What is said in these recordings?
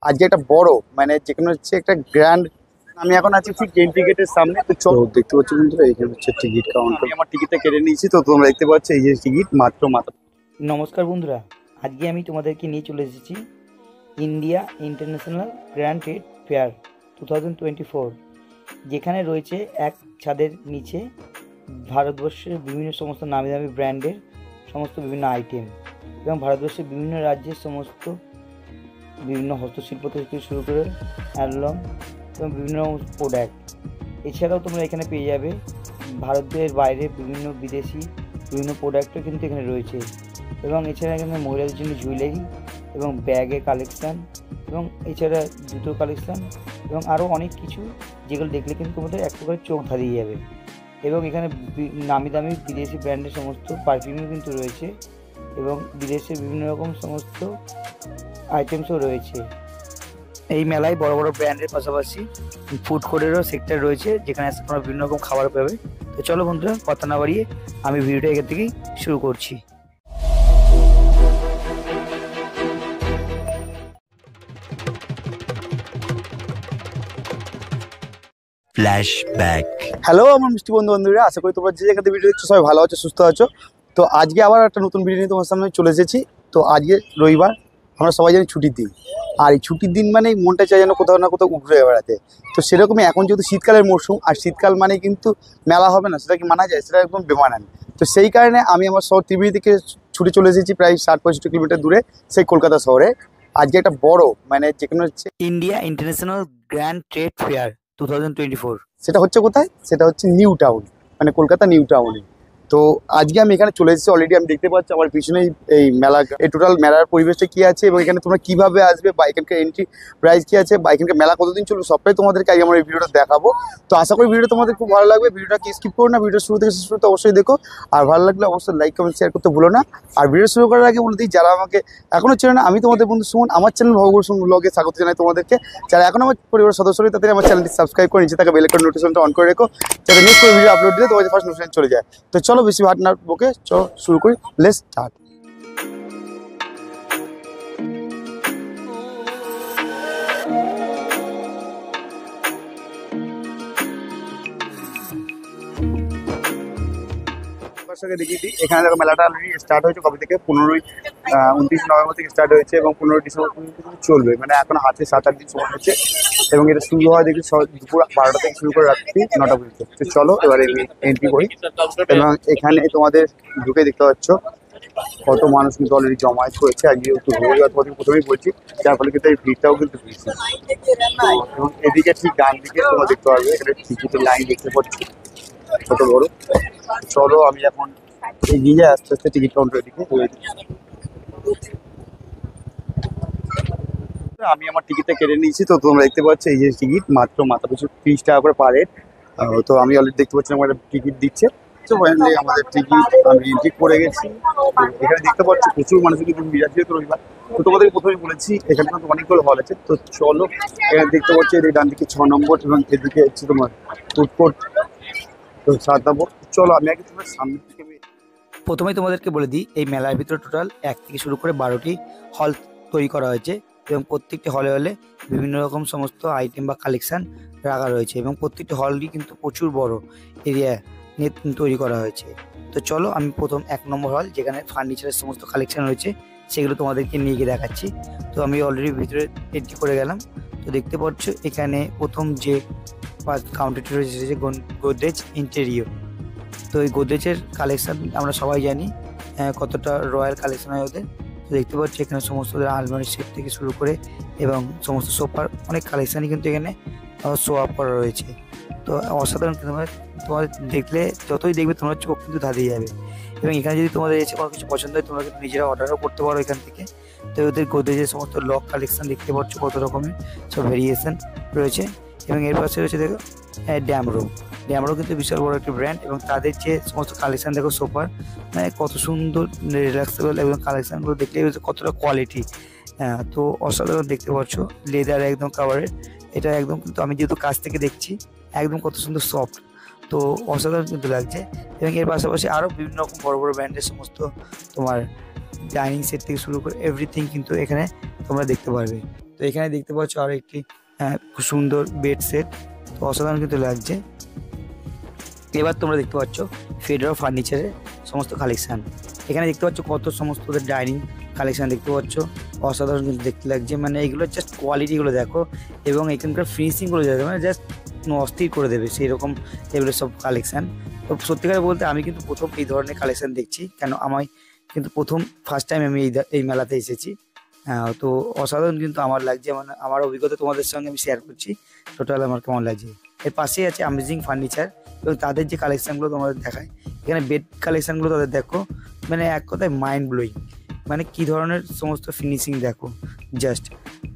আজকে একটা বড় মানে যেখানে হচ্ছে একটা গ্র্যান্ড। আমি এখন আছি ঠিক এন্ট্রি গেটের সামনে। তো চলো দেখতে পাচ্ছি বন্ধুরা, এখানে হচ্ছে টিকিট কাউন্টার। আমি আমার টিকিটটা কেটে নিয়েছি, তো তোমরা দেখতে পাচ্ছ এই যে টিকিট মাত্র। নমস্কার বন্ধুরা, আজকে আমি তোমাদেরকে নিয়ে চলে এসেছি India international grand trade fair 2024, যেখানে রয়েছে এক ছাদের নিচে ভারতবর্ষের বিভিন্ন সমস্ত নামি দামি ব্র্যান্ডের সমস্ত বিভিন্ন আইটেম এবং ভারতবর্ষের বিভিন্ন রাজ্যের সমস্ত বিভিন্ন হস্তশিল্প থেকে শুরু করে হ্যান্ডলুম এবং বিভিন্ন প্রোডাক্ট। এছাড়াও তোমরা এখানে পেয়ে যাবে ভারতের বাইরে বিভিন্ন বিদেশি বিভিন্ন প্রোডাক্টও কিন্তু এখানে রয়েছে। এবং এছাড়া এখানে মহিলাদের জন্য জুয়েলারি এবং ব্যাগের কালেকশান এবং এছাড়া জুতোর কালেকশান এবং আরও অনেক কিছু, যেগুলো দেখলে কিন্তু তোমাদের এক প্রকার চোখ ধাঁধিয়ে যাবে। এবং এখানে নামি দামি বিদেশি ব্র্যান্ডের সমস্ত পারফিউমও কিন্তু রয়েছে এবং বিদেশের বিভিন্ন রকম সমস্ত আইটেমসও রয়েছে। এই মেলায় বড় বড় ব্র্যান্ডের পাশাপাশি ফুড কোর্টেরও সেক্টর রয়েছে, যেখানে তোমরা বিভিন্ন রকম খাবার পাবে। তো চলো বন্ধুরা, কথা না বাড়িয়ে আমি ভিডিওটা এখান থেকেই শুরু করছি। ফ্ল্যাশব্যাক। হ্যালো আমার মিষ্টি বন্ধুরা, আশা করি তোমরা যে জায়গাতে ভিডিও দেখছো সবাই ভালো আছো, সুস্থ আছো। তো আজকে আবার একটা নতুন ভিডিও নিয়ে তোমার সামনে চলে এসেছি। তো আজকে রবিবার, আমরা সবাই জানি ছুটির দিন। আর এই ছুটির দিন মানে মনটা চাই যেন কোথাও না কোথাও ঘুরে বেড়াতে। তো সেরকমই এখন যেহেতু শীতকালের মরশুম, আর শীতকাল মানে কিন্তু মেলা হবে না, সেটা কি মানা যায়? সেটা একদম বেমানান। তো সেই কারণে আমি আমার শহর ত্রিবেণী থেকে ছুটে চলে এসেছি প্রায় 60-65 কিলোমিটার দূরে সেই কলকাতা শহরে। আজকে একটা বড় মানে যেখানে হচ্ছে India international grand trade fair 2024। সেটা হচ্ছে কোথায়? সেটা হচ্ছে নিউ টাউন, মানে কলকাতা নিউ টাউনে। তো আজকে আমি এখানে চলে এসেছি অলরেডি। আমি দেখতে পাচ্ছি আমার পিছনেই এই মেলা, এই টোটাল মেলার পরিবেশটা কী আছে এবং এখানে তোমরা কীভাবে আসবে বা এখানকার এন্ট্রি প্রাইস কী আছে বা এখানকার মেলা কতদিন চলবে সবটাই তোমাদেরকে আগে আমার এই ভিডিওটা দেখাবো। তো আশা করি ভিডিওটা তোমাদের খুব ভালো লাগবে। ভিডিওটা কি স্কিপ করো না, ভিডিও শুরু থেকে শেষ পর্যন্ত অবশ্যই দেখো। আর ভালো লাগলে অবশ্যই লাইক কমেন্ট শেয়ার করতে ভুলো না। আর ভিডিও শুরু করার আগে বলে দিই, যারা আমাকে এখনও চেনে না, আমি তোমাদের বন্ধু সুমন, আমার চ্যানেল ভবঘোষণ ব্লগে স্বাগত জানাই তোমাদেরকে। যারা এখন আমার পরিবারের সদস্য রয়েছে তাদের আমার চ্যানেলটি সাবস্ক্রাইব করে নিচে থাকা বেল আইকন নোটিফিকেশনটা অন করে রেখো, যাতে নেক্সট করে ভিডিও আপলোড দিলে তোমাদের ফার্স্ট নোটিফিকেশন চলে যায়। তো চলো বেশি ভাট না বকে চলো শুরু করি, লেটস স্টার্ট। দেখিয়ে দিই, এখানে দেখো মেলাটা অলরেডি স্টার্ট হয়েছে কবে থেকে? 29 নভেম্বর থেকে স্টার্ট হয়েছে এবং 15 ডিসেম্বর পর্যন্ত চলবে। মানে এখন হাতে 7-8 দিন সময় হচ্ছে এবং এটা শুরু হয় দেখি দুপুর 12টা থেকে শুরু করে রাত্রি 9টা পর্যন্ত। তো চলো এবারে আমি এন্ট্রি করি এবং এখানে তোমাদের ঢুকে দেখতে পাচ্ছ কত মানুষ কিন্তু অলরেডি জমায়েত হয়েছে। আজকে একটু রবিবার প্রথমেই বলছি, যার ফলে কিন্তু এই ভিড়টাও কিন্তু বেশি। এবং এদিকে ঠিক ডান দিকে তোমরা দেখতে পারবে এখানে টিকিটের লাইন দেখতে পাচ্ছি কত বড়। চলো আমি এখন এগিয়ে যাই আস্তে আস্তে টিকিট কাউন্টারের দিকে। আমি আমার টিকিটটা কেটে নিয়েছি, তো তোমরা দেখতে পাচ্ছ এই যে টিকিট মাথা পিছু 30 টাকা করে পার হেড। তো আমি অলরেডি দেখতে পাচ্ছি আমার টিকিট দিচ্ছে। তো ফাইনালি আমাদের টিকিট আমি এন্ট্রি করে গেছি। এখানে দেখতে পাচ্ছি প্রচুর মানুষ কিন্তু বিরাট যেহেতু রবিবার। তো তোমাদের প্রথমেই বলেছি এখানে কিন্তু অনেকগুলো হল আছে। তো চলো এখানে দেখতে পাচ্ছি এই ডান দিকে 6 নম্বর এবং এদিকে হচ্ছে তোমার ফুড কোর্ট, তো 7 নম্বর। চলো আমি আগে তোমার সামনে থেকে প্রথমেই তোমাদেরকে বলে দিই, এই মেলার ভিতরে টোটাল 1 থেকে শুরু করে 12টি হল তৈরি করা হয়েছে এবং প্রত্যেকটি হলে হলে বিভিন্ন রকম সমস্ত আইটেম বা কালেকশান রাখা রয়েছে এবং প্রত্যেকটি হলই কিন্তু প্রচুর বড় এরিয়া নিয়ে তৈরি করা হয়েছে। তো চলো আমি প্রথম 1 নম্বর হল, যেখানে ফার্নিচারের সমস্ত কালেকশান রয়েছে, সেগুলো তোমাদেরকে নিয়ে গিয়ে দেখাচ্ছি। তো আমি অলরেডি ভিতরে এন্ট্রি করে গেলাম। তো দেখতে পাচ্ছ এখানে প্রথম যে কাউন্টারটি রয়েছে যে গোদরেজ ইন্টেরিয়র। তো এই গোদরেজের কালেকশান আমরা সবাই জানি কতটা রয়্যাল কালেকশান হয় ওদের। তো দেখতে পাচ্ছি এখানে সমস্ত আলমারি সেট থেকে শুরু করে এবং সমস্ত সোফার অনেক কালেকশানই কিন্তু এখানে শো আপ করা রয়েছে। তো অসাধারণ, তোমার দেখলে যতই দেখবে তোমার চোখ কিন্তু ধাঁধিয়ে যাবে। এবং এখানে যদি তোমাদের এসে কোনো কিছু পছন্দ হয় তোমরা কিন্তু নিজেরা অর্ডারও করতে পারো এখান থেকে। তো ওদের গোদরেজের সমস্ত লক কালেকশান দেখতে পাচ্ছ কত রকমের সব ভেরিয়েশন রয়েছে। এবং এর পাশে রয়েছে দেখো ড্যামরো কিন্তু বিশাল বড় একটি ব্র্যান্ড এবং তাদের যে সমস্ত কালেকশান দেখো সোফার, মানে কত সুন্দর রিল্যাক্সেবল এবং কালেকশানগুলো দেখলে কতটা কোয়ালিটি। তো অসাধারণ দেখতে পাচ্ছ, লেদার একদম কাভারের। এটা একদম কিন্তু আমি যেহেতু কাছ থেকে দেখছি একদম কত সুন্দর সফট, তো অসাধারণ কিন্তু লাগছে। এবং এর পাশাপাশি আরও বিভিন্ন রকম বড় বড় ব্র্যান্ডের সমস্ত তোমার ডাইনিং সেট থেকে শুরু করে এভরিথিং কিন্তু এখানে তোমরা দেখতে পারবে। তো এখানে দেখতে পাচ্ছ আরো একটি খুব সুন্দর বেড সেট, তো অসাধারণ কিন্তু লাগছে। এবার তোমরা দেখতে পাচ্ছ ফেডার ফার্নিচারের সমস্ত কালেকশান। এখানে দেখতে পাচ্ছ কত সমস্ত ডাইনিং কালেকশান দেখতে পাচ্ছ, অসাধারণ কিন্তু দেখতে লাগছে। মানে এগুলো জাস্ট কোয়ালিটিগুলো দেখো এবং এখানকার ফিনিশিংগুলো দেখো, মানে জাস্ট অস্থির করে দেবে সেই রকম লেভেলের সব কালেকশান। তো সত্যিকার বলতে আমি কিন্তু প্রথম এই ধরনের কালেকশান দেখছি, কেন আমায় কিন্তু ফার্স্ট টাইম আমি এই মেলাতে এসেছি। তো অসাধারণ কিন্তু আমার লাগছে, মানে আমার অভিজ্ঞতা তোমাদের সঙ্গে আমি শেয়ার করছি টোটাল আমার কেমন লাগছে। এর পাশেই আছে অ্যামেজিং ফার্নিচার এবং তাদের যে কালেকশানগুলো তোমাদের দেখায়, এখানে বেড কালেকশানগুলো তাদের দেখো, মানে এক কথায় মাইন্ড ব্লোয়িং। মানে কী ধরনের সমস্ত ফিনিশিং দেখো জাস্ট,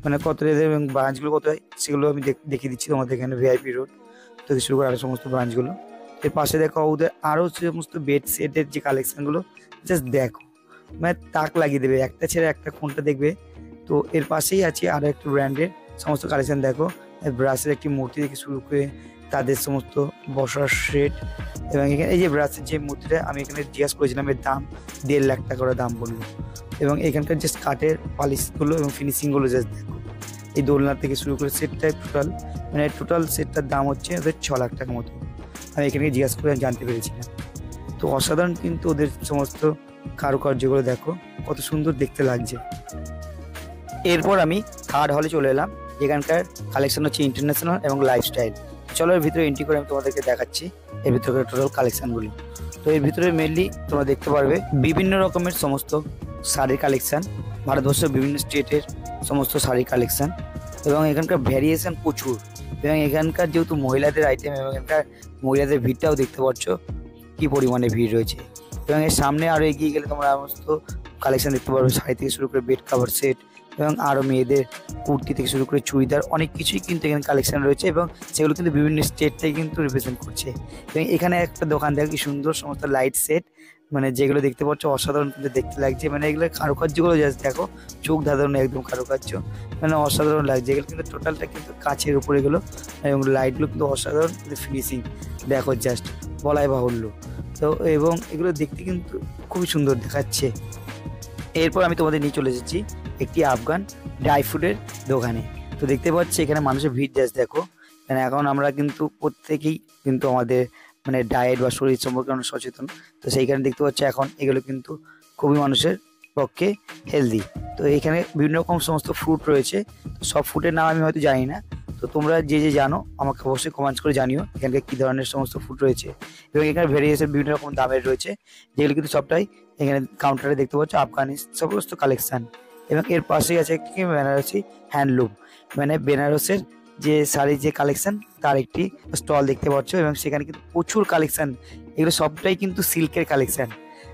মানে কত রেদের এবং ব্রাঞ্চগুলো কোথায় সেগুলো আমি দেখিয়ে দিচ্ছি তোমাদের। এখানে ভিআইপি রোড থেকে শুরু করে আরও সমস্ত ব্রাঞ্চগুলো। এর পাশে দেখো ওদের আরও সমস্ত বেড সেটের যে কালেকশানগুলো জাস্ট দেখো, মানে তাক লাগিয়ে দেবে, একটা ছেড়ে একটা কোনটা দেখবে। তো এর পাশেই আছে আরও একটু ব্র্যান্ডের সমস্ত কালেকশান দেখো, ব্রাশের একটি মূর্তি থেকে শুরু করে তাদের সমস্ত বসার সেট। এবং এখানে এই যে ব্রাশের যে মূর্তিটা আমি এখানে জিজ্ঞাসা করেছিলাম, এর দাম 1.5 লাখ টাকা করে দাম বললো। এবং এখানকার জাস্ট কাঠের পলিশগুলো এবং ফিনিশিংগুলো জাস্ট দেখো, এই দোলনা থেকে শুরু করে সেটটাই টোটাল সেটটার দাম হচ্ছে ওদের 6 লাখ টাকা মতো। আমি এখানে জিজ্ঞাসা করে জানতে পেরেছিলাম। তো অসাধারণ কিন্তু ওদের সমস্ত কারুকার্যগুলো দেখো, কত সুন্দর দেখতে লাগছে। এরপর আমি থার্ড হলে চলে এলাম, যেখানকার কালেকশন হচ্ছে ইন্টারন্যাশনাল এবং লাইফস্টাইল। চলো এর ভিতরে এন্ট্রি করে আমি তোমাদেরকে দেখাচ্ছি এর ভিতরে টোটাল কালেকশানগুলো। তো এর ভিতরে মেনলি তোমরা দেখতে পারবে বিভিন্ন রকমের সমস্ত শাড়ির কালেকশান, ভারতবর্ষের বিভিন্ন স্টেটের সমস্ত শাড়ির কালেকশান, এবং এখানকার ভ্যারিয়েশন প্রচুর। এবং এখানকার যেহেতু মহিলাদের আইটেম এবং এখানকার মহিলাদের ভিড়টাও দেখতে পাচ্ছ কী পরিমাণে ভিড় রয়েছে। এবং এর সামনে আরও এগিয়ে গেলে তোমরা সমস্ত কালেকশান দেখতে পারবে, শাড়ি থেকে শুরু করে বেড কাভার সেট এবং আরও মেয়েদের কুর্তি থেকে শুরু করে চুড়িদার, অনেক কিছুই কিন্তু এখানে কালেকশান রয়েছে এবং সেগুলো কিন্তু বিভিন্ন স্টেট থেকে কিন্তু রিপ্রেজেন্ট করছে। এবং এখানে একটা দোকান দেখো কি সুন্দর সমস্ত লাইট সেট, মানে যেগুলো দেখতে পাচ্ছ অসাধারণ কিন্তু দেখতে লাগছে। মানে এগুলো কারুকার্যগুলো জাস্ট দেখো, চোখ ধাঁধানো একদম কারুকার্য, মানে অসাধারণ লাগছে। এগুলো কিন্তু টোটালটা কিন্তু কাচের উপরে এগুলো, এবং লাইটগুলো কিন্তু অসাধারণ কিন্তু ফিনিশিং দেখো জাস্ট বলাই বাহুল্য। তো এবং এগুলো দেখতে কিন্তু খুবই সুন্দর দেখাচ্ছে। এরপর আমি তোমাদের নিয়ে চলে এসেছি একটি আফগান ড্রাই ফ্রুটের দোকানে। তো দেখতে পাচ্ছি এখানে মানুষের ভিড় জাস্ট দেখো, মানে এখন আমরা কিন্তু প্রত্যেকেই কিন্তু আমাদের মানে ডায়েট বা শরীর সম্পর্কে অনেক সচেতন। তো সেইখানে দেখতে পাচ্ছি এখন এগুলো কিন্তু খুবই মানুষের পক্ষে হেলদি। তো এখানে বিভিন্ন রকম সমস্ত ফ্রুট রয়েছে, তো সব ফ্রুটের নাম আমি হয়তো জানি না, তো তোমরা যে জানো আমাকে অবশ্যই কমেন্টস করে জানিও এখানকার কী ধরনের সমস্ত ফ্রুট রয়েছে। এবং এখানে ভেরিয়েশন বিভিন্ন রকম দামের রয়েছে, যেগুলো কিন্তু সবটাই এখানে কাউন্টারে দেখতে পাচ্ছ আফগানি সমস্ত কালেকশান। এবং এর পাশেই আছে একটি বেনারসি হ্যান্ডলুম, মানে বেনারসের যে শাড়ির যে কালেকশান তার একটি স্টল দেখতে পাচ্ছ। এবং সেখানে কিন্তু প্রচুর কালেকশান, এগুলো সবটাই কিন্তু সিল্কের কালেকশান।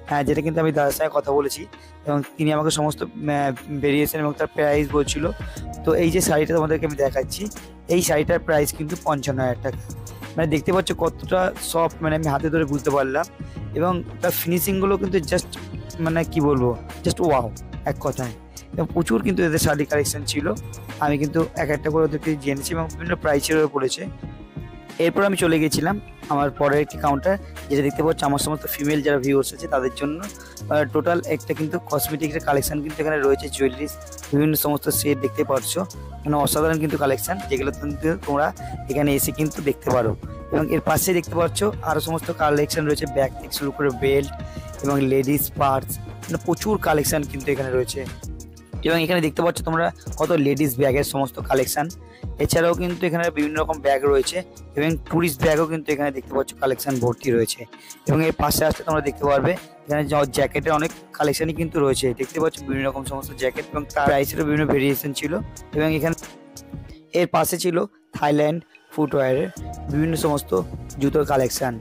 হ্যাঁ, যেটা কিন্তু আমি দাদার সঙ্গে কথা বলেছি এবং তিনি আমাকে সমস্ত ভেরিয়েশন এবং তার প্রাইস বলছিল। তো এই যে শাড়িটা তোমাদেরকে আমি দেখাচ্ছি, এই শাড়িটার প্রাইস কিন্তু 55,000 টাকা। মানে দেখতে পাচ্ছ কতটা সফট, মানে আমি হাতে ধরে বুঝতে পারলাম। এবং তার ফিনিশিংগুলো কিন্তু জাস্ট মানে কি বলবো, জাস্ট ওয়াও এক কথায়। এবং প্রচুর কিন্তু এদের শাড়ি কালেকশন ছিল, আমি কিন্তু এক একটা করে ওদেরকে জেনেছি এবং বিভিন্ন প্রাইসেরও পড়েছে। এরপর আমি চলে গেছিলাম আমার পরের একটি কাউন্টার, যেটা দেখতে পাচ্ছ আমার সমস্ত ফিমেল যারা ভিউয়ার্স আছে তাদের জন্য টোটাল একটা কিন্তু কসমেটিক্সের কালেকশন কিন্তু এখানে রয়েছে, জুয়েলারিস বিভিন্ন সমস্ত সেট দেখতে পাচ্ছ, মানে অসাধারণ কিন্তু কালেকশন, যেগুলো কিন্তু তোমরা এখানে এসে কিন্তু দেখতে পারো। এবং এর পাশে দেখতে পাচ্ছ আরও সমস্ত কালেকশন রয়েছে, ব্যাগ থেকে শুরু করে বেল্ট এবং লেডিস পার্স, মানে প্রচুর কালেকশন কিন্তু এখানে রয়েছে। এবং এখানে দেখতে পাচ্ছ তোমরা কত লেডিস ব্যাগের সমস্ত কালেকশন, এছাড়াও কিন্তু এখানে বিভিন্ন রকম ব্যাগ রয়েছে এবং টুরিস্ট ব্যাগও কিন্তু এখানে দেখতে পাচ্ছ কালেকশন ভর্তি রয়েছে। এবং এর পাশে আসতে তোমরা দেখতে পারবে এখানে জ্যাকেটের অনেক কালেকশনই কিন্তু রয়েছে, দেখতে পাচ্ছ বিভিন্ন রকম সমস্ত জ্যাকেট এবং তার প্রাইসেরও বিভিন্ন ভেরিয়েশন ছিল। এবং এখানে এর পাশে ছিল থাইল্যান্ড ফুটওয়্যারের বিভিন্ন সমস্ত জুতোর কালেকশান,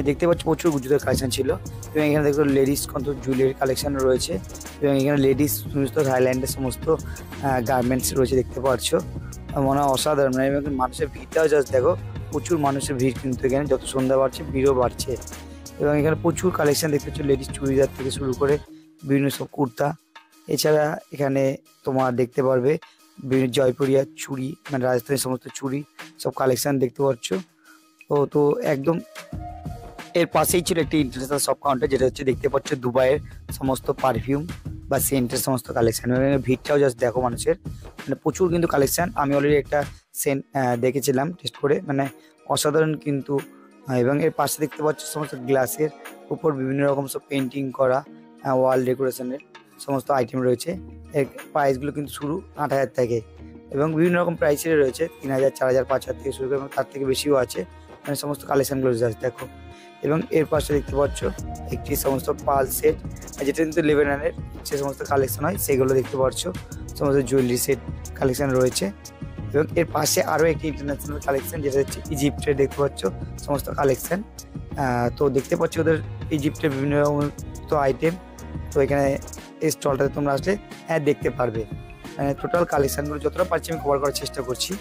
দেখতে পাচ্ছ প্রচুর জুতোর কালেকশান ছিল। এবং এখানে দেখো লেডিস কত জুয়েলারি কালেকশান রয়েছে এবং এখানে লেডিস সমস্ত থাইল্যান্ডের সমস্ত গার্মেন্টস রয়েছে দেখতে পাচ্ছ, মনে হয় অসাধারণ। মানে এবং মানুষের ভিড়টাও জাস্ট দেখো, প্রচুর মানুষের ভিড় কিন্তু এখানে, যত সন্ধ্যা বাড়ছে ভিড়ও বাড়ছে। এবং এখানে প্রচুর কালেকশান দেখতে পাচ্ছ, লেডিস চুড়িদার থেকে শুরু করে বিভিন্ন সব কুর্তা, এছাড়া এখানে তোমার দেখতে পারবে বিভিন্ন জয়পুরিয়া চুড়ি, মানে রাজস্থানের সমস্ত চুড়ি সব কালেকশান দেখতে পাচ্ছ। তো একদম এর পাশেই ছিল একটি ইন্টারন্যাশনাল শপ কাউন্টার, যেটা হচ্ছে দেখতে পাচ্ছ দুবাইয়ের সমস্ত পারফিউম বা সেন্টের সমস্ত কালেকশন, ভিড়টাও জাস্ট দেখো মানুষের, মানে প্রচুর কিন্তু কালেকশন। আমি অলরেডি একটা সেন্ট দেখেছিলাম টেস্ট করে, মানে অসাধারণ কিন্তু। এবং এর পাশে দেখতে পাচ্ছ সমস্ত গ্লাসের উপর বিভিন্ন রকম সব পেন্টিং করা ওয়াল ডেকোরেশনের সমস্ত আইটেম রয়েছে। এর প্রাইসগুলো কিন্তু শুরু 8,000 থেকে, এবং বিভিন্ন রকম প্রাইসের রয়েছে 3,000, 4,000, 5,000 থেকে শুরু করে, এবং তার থেকে বেশিও আছে, মানে সমস্ত কালেকশনগুলো জাস্ট দেখো। এবং এর পাশে দেখতে পাচ্ছ একটি সমস্ত পাল সেট, যেটা কিন্তু লেভেনানের যে সমস্ত কালেকশন হয় সেগুলো দেখতে পাচ্ছ, সমস্ত জুয়েলারি সেট কালেকশন রয়েছে। এবং এর পাশে আরও একটি ইন্টারন্যাশনাল কালেকশন, যেটা হচ্ছে ইজিপ্টের দেখতে পাচ্ছ সমস্ত কালেকশন। তো দেখতে পাচ্ছ ওদের ইজিপ্টের বিভিন্ন রকম আইটেম। তো এখানে এই স্টলটাতে তোমরা আসলে দেখতে পারবে, টোটাল কালেকশনগুলো যতটা পারছি আমি কভার করার চেষ্টা করছি।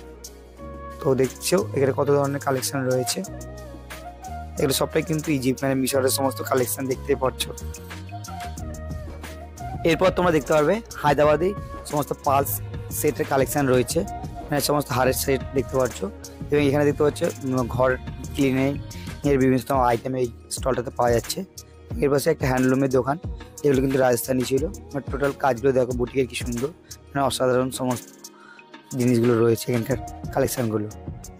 তো দেখছো এখানে কত ধরনের কালেকশন রয়েছে, এগুলো সবটাই কিন্তু ইজিপ্ট মানে মিশরের সমস্ত কালেকশন দেখতেই পাচ্ছ। এরপর তোমরা দেখতে পারবে হায়দ্রাবাদি সমস্ত পালস সেটের কালেকশন রয়েছে, মানে সমস্ত হারের সেট দেখতে পাচ্ছ। এবং এখানে দেখতে পাচ্ছ ঘর ক্লিনিং এর বিভিন্ন আইটেম এই স্টলটাতে পাওয়া যাচ্ছে। এর পাশে একটা হ্যান্ডলুমের দোকান, এগুলো কিন্তু রাজস্থানি ছিল। টোটাল কাজগুলো দেখো বুটিকের কি সুন্দর, মানে অসাধারণ সমস্ত জিনিসগুলো রয়েছে এখানকার কালেকশনগুলো।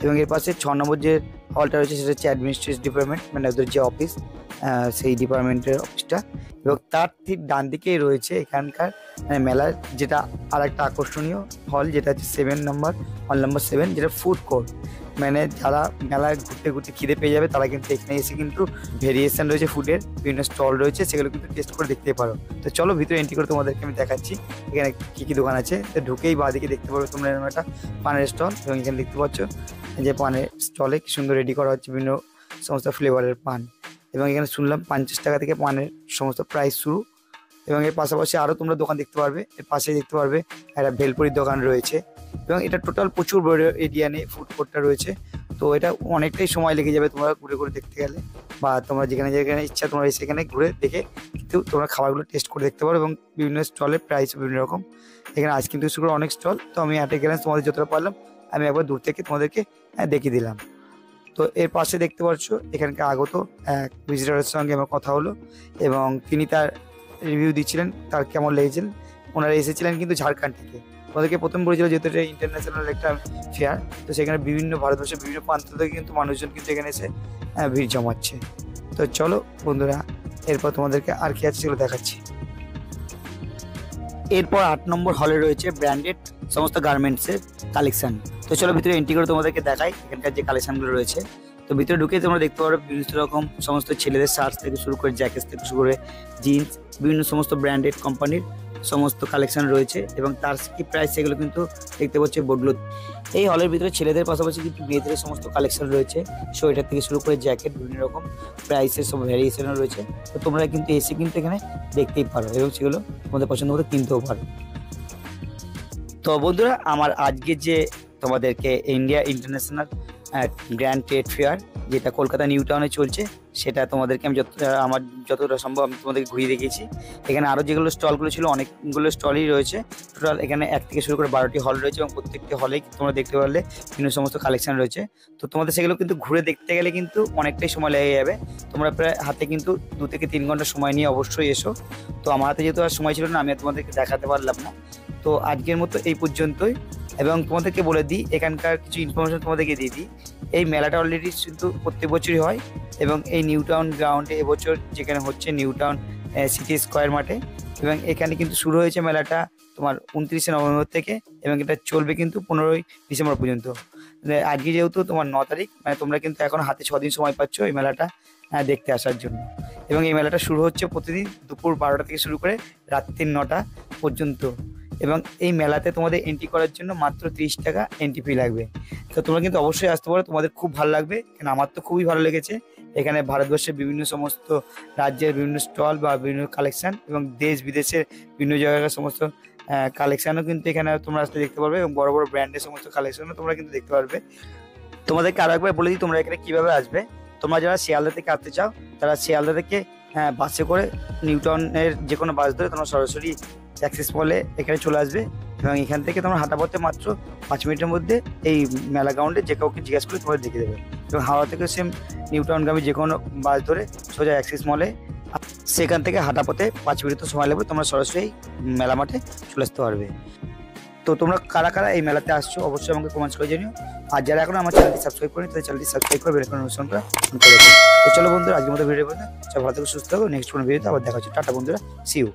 এবং এর পাশে 6 নম্বর যে হলটা রয়েছে সেটা হচ্ছে অ্যাডমিনিস্ট্রেটিভ ডিপার্টমেন্ট, মানে ওদের যে অফিস, সেই ডিপার্টমেন্টের অফিসটা। এবং তার ঠিক ডান দিকেই রয়েছে এখানকার মেলার যেটা আর একটা আকর্ষণীয় হল, যেটা হচ্ছে 7 নম্বর হল নম্বর 7, যেটা ফুড কোর্ট। মানে যারা মেলায় ঘুরতে ঘুরতে খিদে পেয়ে যাবে তারা কিন্তু এখানে এসে কিন্তু ভেরিয়েশন রয়েছে ফুডের, বিভিন্ন স্টল রয়েছে, সেগুলো কিন্তু টেস্ট করে দেখতে পারো। তো চলো ভিতরে এন্ট্রি করে তোমাদেরকে আমি দেখাচ্ছি এখানে কী কী দোকান আছে। তো ঢুকেই বাঁদিকে দেখতে পারো তোমরা এরকম একটা পানের স্টল, এবং এখানে দেখতে পাচ্ছ যে পানের স্টলে কি সুন্দর রেডি করা হচ্ছে বিভিন্ন সমস্ত ফ্লেভারের পান। এবং এখানে শুনলাম 50 টাকা থেকে পানের সমস্ত প্রাইস শুরু। এবং এর পাশাপাশি আরও তোমরা দোকান দেখতে পারবে, এর পাশে দেখতে পারবে একটা ভেলপুরির দোকান রয়েছে। এবং এটা টোটাল প্রচুর বড় এরিয়া নিয়ে ফুড কোর্টটা রয়েছে। তো এটা অনেকটাই সময় লেগে যাবে তোমরা ঘুরে ঘুরে দেখতে গেলে, বা তোমরা যেখানে যেখানে ইচ্ছা তোমরা সেখানে ঘুরে দেখে কিন্তু তোমরা খাবারগুলো টেস্ট করে দেখতে পারো। এবং বিভিন্ন স্টলের প্রাইস বিভিন্ন রকম, এখানে আজ কিন্তু শুরু করে অনেক স্টল। তো আমি একটা গেলাম, তোমাদের যতটা পারলাম আমি একবার দূর থেকে তোমাদেরকে দেখিয়ে দিলাম। তো এর পাশে দেখতে পাচ্ছ এখানকার আগত এক ভিজিটরের সঙ্গে আমার কথা হলো, এবং তিনি তার রিভিউ দিচ্ছিলেন তার কেমন লেগেছিলেন। ওনারা এসেছিলেন কিন্তু ঝাড়খণ্ড থেকে। ওদেরকে প্রথম বলেছিল যেহেতু এটা ইন্টারন্যাশনাল একটা ফেয়ার, তো সেখানে বিভিন্ন ভারতবর্ষের বিভিন্ন প্রান্ত থেকে কিন্তু মানুষজন কিন্তু এখানে এসে ভিড় জমাচ্ছে। তো চলো বন্ধুরা, এরপর তোমাদেরকে আর কি আছে সেগুলো দেখাচ্ছি। এরপর 8 নম্বর হলে রয়েছে ব্র্যান্ডেড সমস্ত গার্মেন্টসের কালেকশন। তো চলো ভিতরে এন্ট্রি করে তোমাদেরকে দেখাই এখানকার যে কালেকশনগুলো রয়েছে। তো ভিতরে ঢুকে তোমরা দেখতে পারো বিভিন্ন রকম সমস্ত ছেলেদের শার্টস থেকে শুরু করে জ্যাকেট থেকে শুরু করে জিন্স, বিভিন্ন সমস্ত ব্র্যান্ডেড কোম্পানির সমস্ত কালেকশন রয়েছে। এবং তার কি প্রাইস সেগুলো কিন্তু দেখতে পাচ্ছি বোর্ডগুলো। এই হলের ভিতরে ছেলেদের পাশাপাশি কিন্তু মেয়েদের সমস্ত কালেকশন রয়েছে, সোয়েটার থেকে শুরু করে জ্যাকেট, বিভিন্ন রকম প্রাইসের সব ভ্যারিয়েশনও রয়েছে। তো তোমরা কিন্তু এসে কিন্তু এখানে দেখতেই পারো, এবং সেগুলো তোমাদের পছন্দ মতো কিনতেও পারো। তো বন্ধুরা, আমার আজকে যে তোমাদেরকে India international grand trade fair যেটা কলকাতা নিউ টাউনে চলছে, সেটা তোমাদেরকে আমি আমার যতটা সম্ভব আমি তোমাদেরকে ঘুরিয়ে দেখিয়েছি। এখানে আরও যেগুলো স্টলগুলো ছিল অনেকগুলো স্টলই রয়েছে। টোটাল এখানে 1 থেকে শুরু করে 12টি হল রয়েছে, এবং প্রত্যেকটি হলেই তোমরা দেখতে পারলে বিভিন্ন সমস্ত কালেকশন রয়েছে। তো তোমাদের সেগুলো কিন্তু ঘুরে দেখতে গেলে কিন্তু অনেকটাই সময় লেগে যাবে। তোমরা প্রায় হাতে কিন্তু 2 থেকে 3 ঘন্টা সময় নিয়ে অবশ্যই এসো। তো আমার হাতে যেহেতু আর সময় ছিল না, আমি আর তোমাদেরকে দেখাতে পারলাম না। তো আজকের মতো এই পর্যন্তই। এবং তোমাদেরকে বলে দিই এখানকার কিছু ইনফরমেশন তোমাদেরকে দিয়ে দিই। এই মেলাটা অলরেডি কিন্তু প্রত্যেক বছরই হয়, এবং এই নিউ টাউন গ্রাউন্ডে এবছর যেখানে হচ্ছে নিউ টাউন সিটি স্কোয়ার মাঠে। এবং এখানে কিন্তু শুরু হয়েছে মেলাটা তোমার 29শে নভেম্বর থেকে, এবং এটা চলবে কিন্তু 15ই ডিসেম্বর পর্যন্ত। আজকে যেহেতু তোমার 9 তারিখ, মানে তোমরা কিন্তু এখন হাতে 6 দিন সময় পাচ্ছ এই মেলাটা দেখতে আসার জন্য। এবং এই মেলাটা শুরু হচ্ছে প্রতিদিন দুপুর 12টা থেকে শুরু করে রাত্রি 9টা পর্যন্ত। এবং এই মেলাতে তোমাদের এন্ট্রি করার জন্য মাত্র 30 টাকা এন্ট্রি ফি লাগবে। তো তোমরা কিন্তু অবশ্যই আসতে পারো, তোমাদের খুব ভালো লাগবে, কারণ আমার তো খুবই ভালো লেগেছে। এখানে ভারতবর্ষের বিভিন্ন সমস্ত রাজ্যের বিভিন্ন স্টল বা বিভিন্ন কালেকশন, এবং দেশ বিদেশের বিভিন্ন জায়গার সমস্ত কালেকশানও কিন্তু এখানে তোমরা আসতে দেখতে পারবে, এবং বড় বড় ব্র্যান্ডের সমস্ত কালেকশনও তোমরা কিন্তু দেখতে পারবে। তোমাদেরকে আরো একবার বলে দিই তোমরা এখানে কীভাবে আসবে। তোমরা যারা শিয়ালদা থেকে আসতে চাও তারা শিয়ালদা থেকে বাসে করে নিউ টাউনের যে কোনো বাস ধরে তোমরা সরাসরি অ্যাক্সেস মলে এখানে চলে আসবে, এবং এখান থেকে তোমরা হাঁটা পথে মাত্র 5 মিনিটের মধ্যে এই মেলা গ্রাউন্ডে যে কাউকে জিজ্ঞাসা করে তোমরা দেখে দেবে। এবং হাওড়া থেকে সেম নিউ টাউনগামী যে কোনো বাস ধরে সোজা অ্যাক্সেস মলে সেখান থেকে হাঁটা পথে 5 মিনিট তো সময় লাগবে, তোমরা সরাসরি এই মেলা মাঠে চলে আসতে পারবে। তো তোমরা কারা কারা এই মেলাতে আসছো অবশ্যই আমাকে কমেন্টস করে জানিও। আর যারা এখন আমার চ্যানেলটি সাবস্ক্রাইব করেনি তাদের চ্যানেলটি সাবস্ক্রাইব করে বেল আইকন অনুসরণ করে অন করে রাখো। তো চলো বন্ধুরা, আজকের মতো ভিডিও পর্যন্ত সব ভালো থেকে সুস্থ থাকো। নেক্সট কোনো ভিডিওতে আবার দেখা হচ্ছে। টাটা বন্ধুরা, সি ইউ।